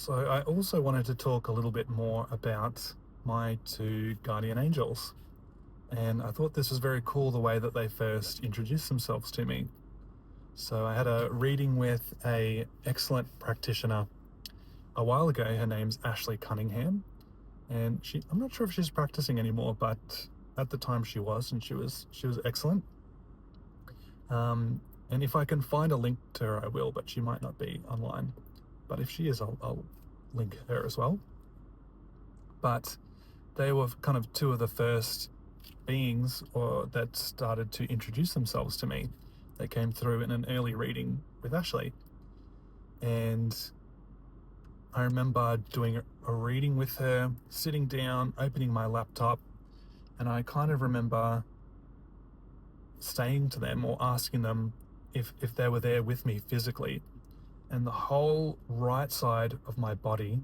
So I also wanted to talk a little bit more about my two guardian angels. And I thought this was very cool the way that they first introduced themselves to me. So I had a reading with a excellent practitioner a while ago. Her name's Ashley Cunningham, and I'm not sure if she's practicing anymore, but at the time she was, and she was excellent. And if I can find a link to her, I will, but she might not be online. But if she is, I'll link her as well. But they were kind of two of the first beings that started to introduce themselves to me. They came through in an early reading with Ashley. And I remember doing a reading with her, sitting down, opening my laptop, and I kind of remember saying to them or asking them if they were there with me physically. And the whole right side of my body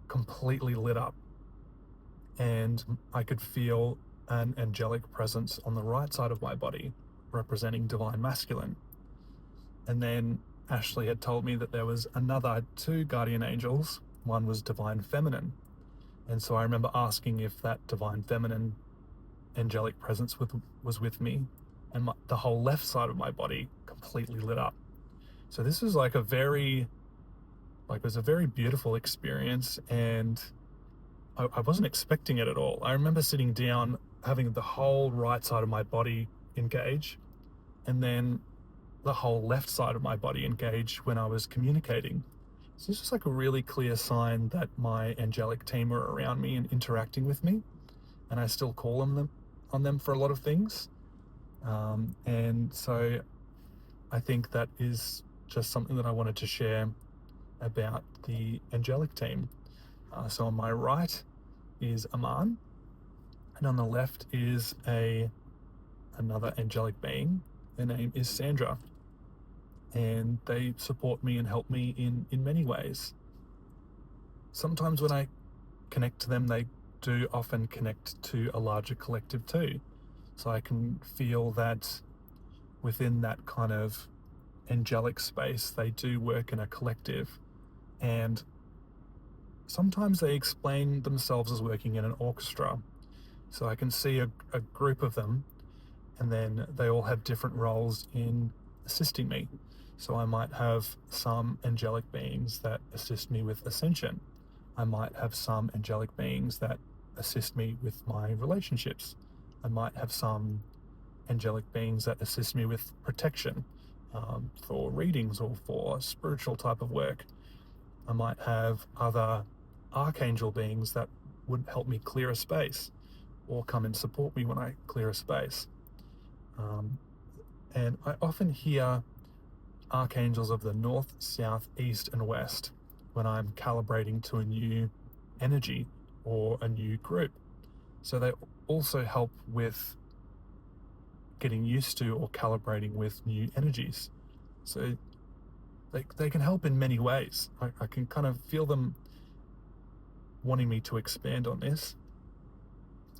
completely lit up. And I could feel an angelic presence on the right side of my body, representing divine masculine. And then Ashley had told me that there was another two guardian angels. One was divine feminine. And so I remember asking if that divine feminine angelic presence was with me, and the whole left side of my body completely lit up. So this was like it was a very beautiful experience, and I wasn't expecting it at all. I remember sitting down, having the whole right side of my body engage, and then the whole left side of my body engage when I was communicating. So this was like a really clear sign that my angelic team were around me and interacting with me, and I still call on them for a lot of things. And so I think that is just something that I wanted to share about the angelic team. So on my right is Aman, and on the left is another angelic being. Their name is Sandra, and they support me and help me in many ways. Sometimes when I connect to them, they do often connect to a larger collective too. So I can feel that within that kind of angelic space, they do work in a collective. And sometimes they explain themselves as working in an orchestra. So I can see a group of them, and then they all have different roles in assisting me. So I might have some angelic beings that assist me with ascension. I might have some angelic beings that assist me with my relationships. I might have some angelic beings that assist me with protection, for readings or for spiritual type of work. I might have other archangel beings that would help me clear a space or come and support me when I clear a space. And I often hear archangels of the north, south, east, and west when I'm calibrating to a new energy or a new group. So they also help with getting used to or calibrating with new energies. So they can help in many ways. I can kind of feel them wanting me to expand on this.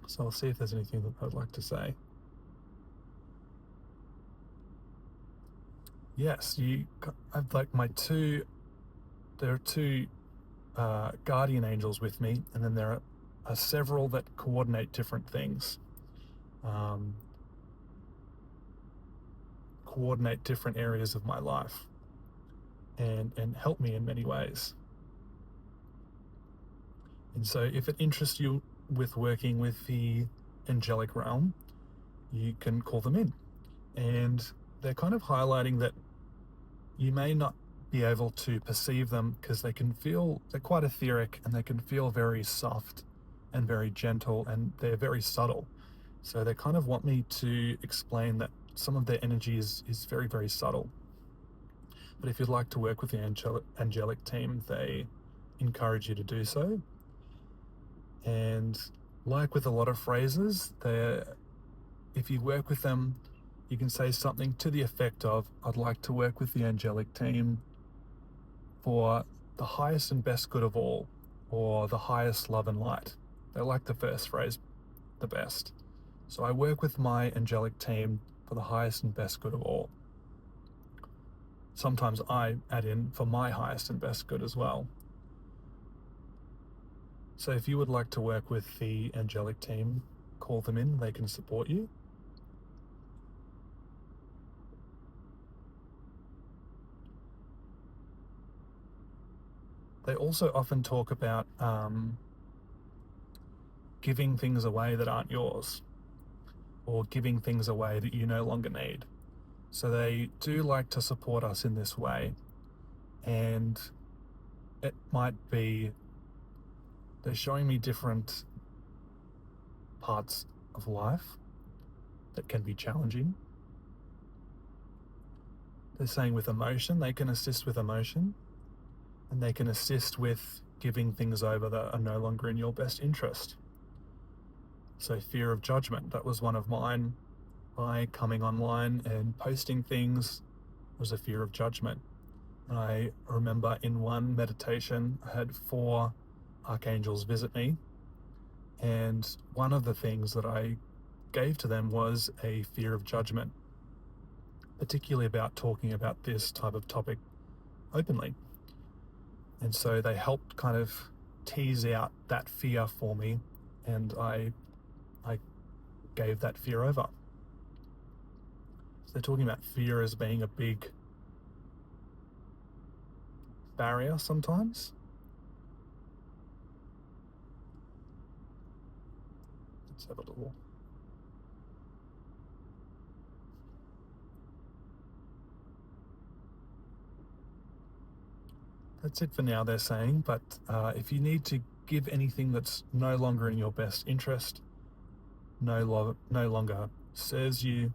So I'll see if there's anything that I'd like to say. Yes, I've like there are two guardian angels with me, and then there are several that coordinate different things, coordinate different areas of my life, and help me in many ways. And so if it interests you with working with the angelic realm, you can call them in. And they're kind of highlighting that you may not be able to perceive them because they're quite etheric, and they can feel very soft and very gentle, and they're very subtle. So they kind of want me to explain that some of their energy is very, very subtle. But if you'd like to work with the angelic team, they encourage you to do so. And like with a lot of phrases, if you work with them, you can say something to the effect of, I'd like to work with the angelic team for the highest and best good of all, or the highest love and light. They like the first phrase the best. So I work with my angelic team for the highest and best good of all. Sometimes I add in for my highest and best good as well. So if you would like to work with the angelic team, call them in, they can support you. They also often talk about giving things away that aren't yours, or giving things away that you no longer need. So they do like to support us in this way. And it might be they're showing me different parts of life that can be challenging. They're saying with emotion, they can assist with emotion, and they can assist with giving things over that are no longer in your best interest. So fear of judgment, that was one of mine. By coming online and posting things was a fear of judgment. And I remember in one meditation, I had 4 archangels visit me, and one of the things that I gave to them was a fear of judgment, particularly about talking about this type of topic openly. And so they helped kind of tease out that fear for me, and I gave that fear over. So they're talking about fear as being a big barrier sometimes. Let's have a little. That's it for now, they're saying, but if you need to give anything that's no longer in your best interest, no longer serves you,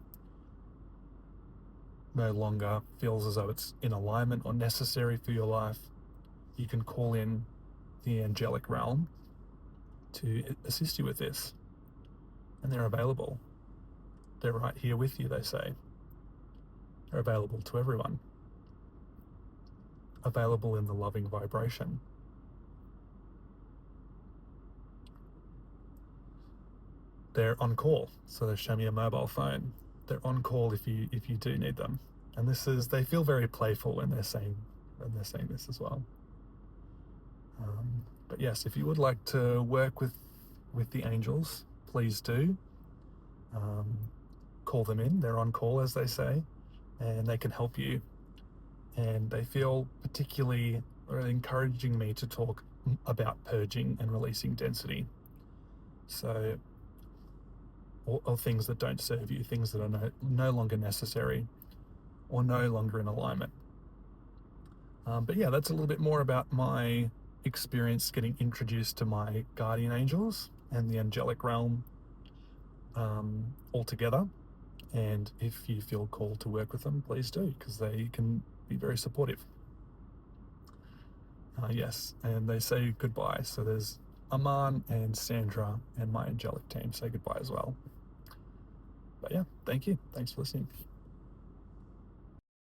no longer feels as though it's in alignment or necessary for your life, you can call in the angelic realm to assist you with this. And they're available. They're right here with you, they say. They're available to everyone. Available in the loving vibration. They're on call, so they show me a mobile phone. They're on call if you do need them. And they feel very playful when they're saying this as well. But yes, if you would like to work with the angels, please do. Call them in. They're on call, as they say, and they can help you. And they feel particularly encouraging me to talk about purging and releasing density. So, or things that don't serve you, things that are no longer necessary or no longer in alignment. But yeah, that's a little bit more about my experience getting introduced to my guardian angels and the angelic realm altogether. And if you feel called to work with them, please do, because they can be very supportive. Yes, and they say goodbye. So there's Aman and Sandra and my angelic team say goodbye as well. But yeah, thank you. Thanks for listening.